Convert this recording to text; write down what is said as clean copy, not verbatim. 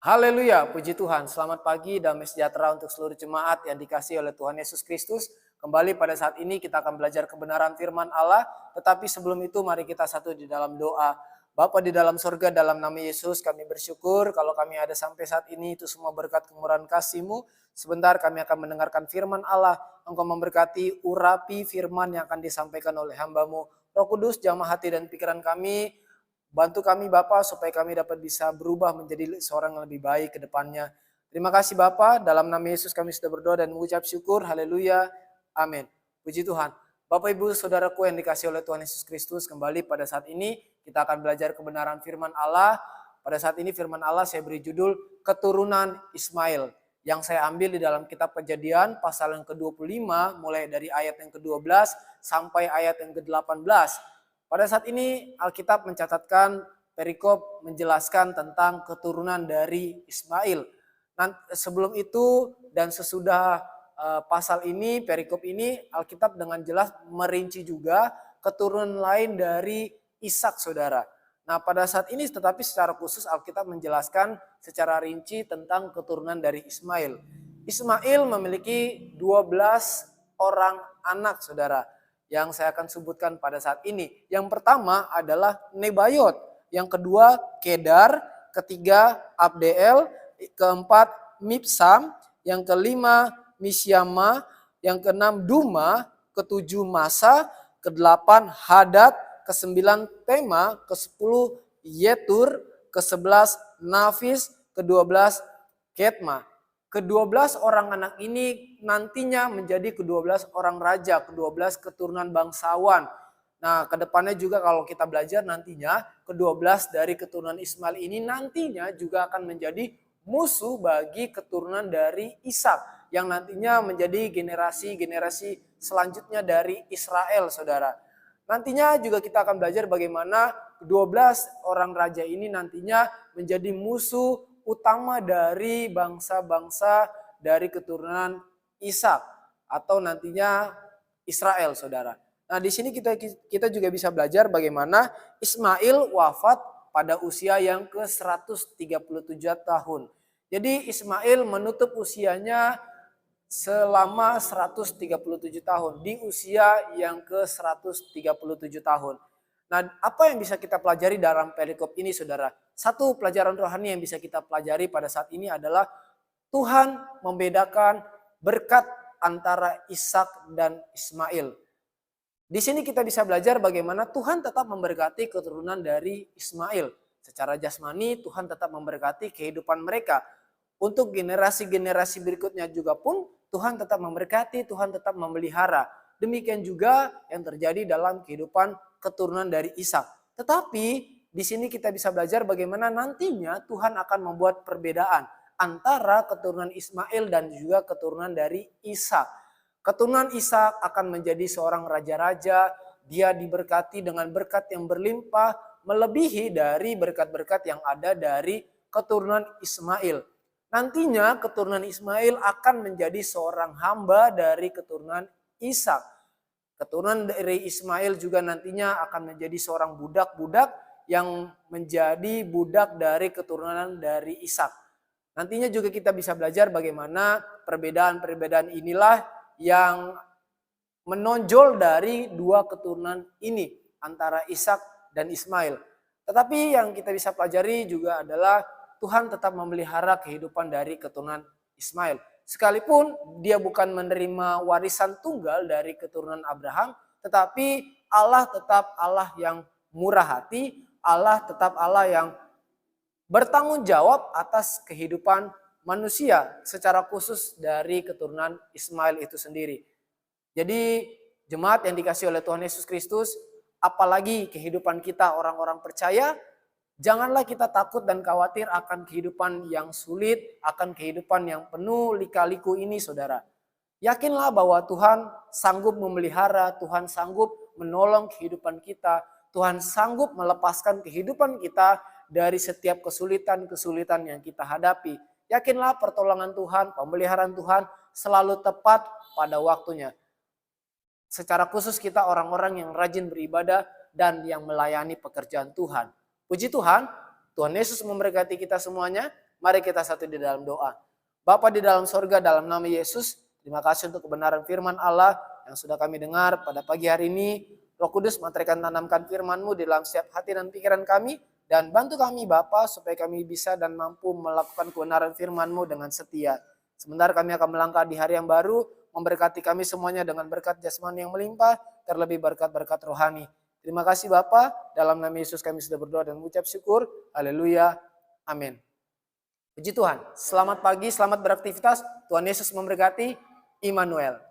Haleluya, puji Tuhan. Selamat pagi, damai sejahtera untuk seluruh jemaat yang dikasihi oleh Tuhan Yesus Kristus. Kembali pada saat ini kita akan belajar kebenaran firman Allah. Tetapi sebelum itu mari kita satu di dalam doa. Bapa di dalam surga, dalam nama Yesus kami bersyukur kalau kami ada sampai saat ini itu semua berkat kemurahan kasih-Mu. Sebentar kami akan mendengarkan firman Allah. Engkau memberkati urapi firman yang akan disampaikan oleh hamba-Mu. Roh Kudus, jamah hati dan pikiran kami. Bantu kami Bapa supaya kami dapat bisa berubah menjadi seorang yang lebih baik ke depannya. Terima kasih Bapa, dalam nama Yesus kami sudah berdoa dan mengucap syukur. Haleluya. Amin. Puji Tuhan. Bapak Ibu Saudaraku yang dikasihi oleh Tuhan Yesus Kristus, kembali pada saat ini kita akan belajar kebenaran firman Allah. Pada saat ini firman Allah saya beri judul Keturunan Ismail, yang saya ambil di dalam kitab Kejadian pasal yang ke-25 mulai dari ayat yang ke-12 sampai ayat yang ke-18. Pada saat ini Alkitab mencatatkan perikop menjelaskan tentang keturunan dari Ismail. Sebelum itu dan sesudah pasal ini, perikop ini, Alkitab dengan jelas merinci juga keturunan lain dari Ishak, saudara. Nah, pada saat ini tetapi secara khusus Alkitab menjelaskan secara rinci tentang keturunan dari Ismail. Ismail memiliki 12 orang anak, saudara, yang saya akan sebutkan pada saat ini. Yang pertama adalah Nebayot, yang kedua Kedar, ketiga Abdeel, keempat Mibsam, yang kelima Misyama, yang keenam Duma, ketujuh Masa, kedelapan Hadad, kesembilan Tema, kesepuluh Yetur, kesebelas Nafis, kedua-belas Ketma. Ke-12 orang anak ini nantinya menjadi ke-12 orang raja, ke-12 keturunan bangsawan. Nah, kedepannya juga kalau kita belajar nantinya, ke-12 dari keturunan Ismail ini nantinya juga akan menjadi musuh bagi keturunan dari Ishak, yang nantinya menjadi generasi-generasi selanjutnya dari Israel, saudara. Nantinya juga kita akan belajar bagaimana 12 orang raja ini nantinya menjadi musuh utama dari bangsa-bangsa dari keturunan Ishak atau nantinya Israel, saudara. Nah, di sini kita juga bisa belajar bagaimana Ismail wafat pada usia yang ke-137 tahun. Jadi Ismail menutup usianya selama 137 tahun, di usia yang ke-137 tahun. Nah, apa yang bisa kita pelajari dalam perikop ini, saudara? Satu pelajaran rohani yang bisa kita pelajari pada saat ini adalah Tuhan membedakan berkat antara Ishak dan Ismail. Di sini kita bisa belajar bagaimana Tuhan tetap memberkati keturunan dari Ismail. Secara jasmani Tuhan tetap memberkati kehidupan mereka. Untuk generasi-generasi berikutnya juga pun Tuhan tetap memberkati, Tuhan tetap memelihara. Demikian juga yang terjadi dalam kehidupan keturunan dari Ishak. Tetapi di sini kita bisa belajar bagaimana nantinya Tuhan akan membuat perbedaan antara keturunan Ismail dan juga keturunan dari Ishak. Keturunan Ishak akan menjadi seorang raja-raja, dia diberkati dengan berkat yang berlimpah, melebihi dari berkat-berkat yang ada dari keturunan Ismail. Nantinya keturunan Ismail akan menjadi seorang hamba dari keturunan Ishak. Keturunan dari Ismail juga nantinya akan menjadi seorang budak-budak yang menjadi budak dari keturunan dari Ishak. Nantinya juga kita bisa belajar bagaimana perbedaan-perbedaan inilah yang menonjol dari dua keturunan ini antara Ishak dan Ismail. Tetapi yang kita bisa pelajari juga adalah Tuhan tetap memelihara kehidupan dari keturunan Ismail. Sekalipun dia bukan menerima warisan tunggal dari keturunan Abraham, tetapi Allah tetap Allah yang murah hati, Allah tetap Allah yang bertanggung jawab atas kehidupan manusia secara khusus dari keturunan Ismail itu sendiri. Jadi jemaat yang dikasihi oleh Tuhan Yesus Kristus, apalagi kehidupan kita orang-orang percaya, janganlah kita takut dan khawatir akan kehidupan yang sulit, akan kehidupan yang penuh lika-liku ini, saudara. Yakinlah bahwa Tuhan sanggup memelihara, Tuhan sanggup menolong kehidupan kita, Tuhan sanggup melepaskan kehidupan kita dari setiap kesulitan-kesulitan yang kita hadapi. Yakinlah pertolongan Tuhan, pemeliharaan Tuhan selalu tepat pada waktunya. Secara khusus kita orang-orang yang rajin beribadah dan yang melayani pekerjaan Tuhan. Puji Tuhan, Tuhan Yesus memberkati kita semuanya. Mari kita satu di dalam doa. Bapa di dalam sorga, dalam nama Yesus, terima kasih untuk kebenaran firman Allah yang sudah kami dengar pada pagi hari ini. Roh Kudus, mantrikan tanamkan firman-Mu di dalam setiap hati dan pikiran kami, dan bantu kami Bapa supaya kami bisa dan mampu melakukan kebenaran firman-Mu dengan setia. Sebentar kami akan melangkah di hari yang baru, memberkati kami semuanya dengan berkat jasmani yang melimpah, terlebih berkat-berkat rohani. Terima kasih Bapa, dalam nama Yesus kami sudah berdoa dan mengucap syukur. Haleluya. Amin. Puji Tuhan. Selamat pagi, selamat beraktivitas. Tuhan Yesus memberkati. Immanuel.